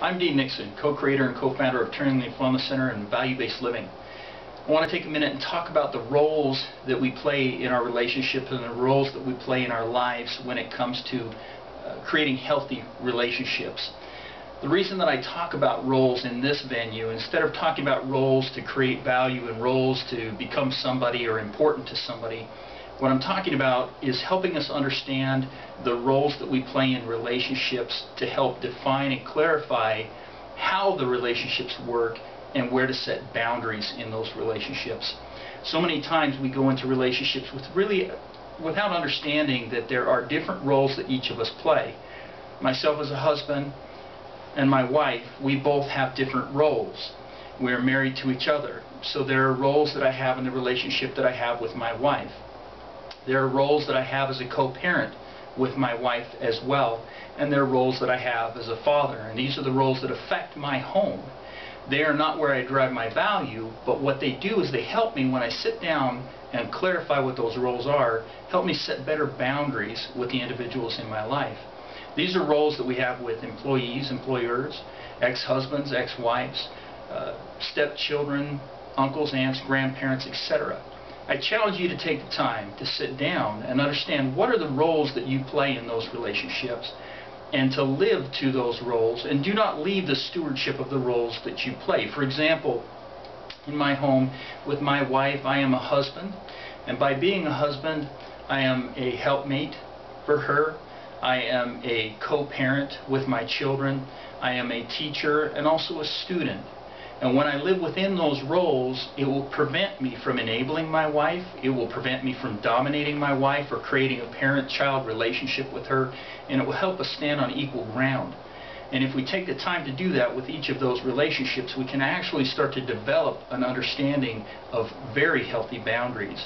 I'm Dean Nixon, co-creator and co-founder of Turning Leaf Wellness Center and Value-Based Living. I want to take a minute and talk about the roles that we play in our relationships and the roles that we play in our lives when it comes to creating healthy relationships. The reason that I talk about roles in this venue, instead of talking about roles to create value and roles to become somebody or important to somebody, what I'm talking about is helping us understand the roles that we play in relationships to help define and clarify how the relationships work and where to set boundaries in those relationships. So many times we go into relationships without understanding that there are different roles that each of us play. Myself as a husband and my wife, we both have different roles. We're married to each other, so there are roles that I have in the relationship that I have with my wife. There are roles that I have as a co-parent with my wife as well, and there are roles that I have as a father, and these are the roles that affect my home. They are not where I drive my value, but what they do is they help me when I sit down and clarify what those roles are, help me set better boundaries with the individuals in my life. These are roles that we have with employees, employers, ex-husbands, ex-wives, stepchildren, uncles, aunts, grandparents, etc. I challenge you to take the time to sit down and understand what are the roles that you play in those relationships and to live to those roles, and do not leave the stewardship of the roles that you play. For example, in my home with my wife, I am a husband, and by being a husband, I am a helpmate for her. I am a co-parent with my children. I am a teacher and also a student. And when I live within those roles, it will prevent me from enabling my wife, it will prevent me from dominating my wife or creating a parent-child relationship with her, and it will help us stand on equal ground. And if we take the time to do that with each of those relationships, we can actually start to develop an understanding of very healthy boundaries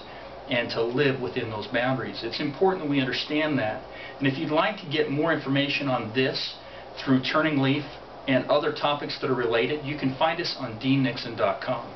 and to live within those boundaries. It's important that we understand that. And if you'd like to get more information on this through Turning Leaf and other topics that are related, you can find us on deannixon.com.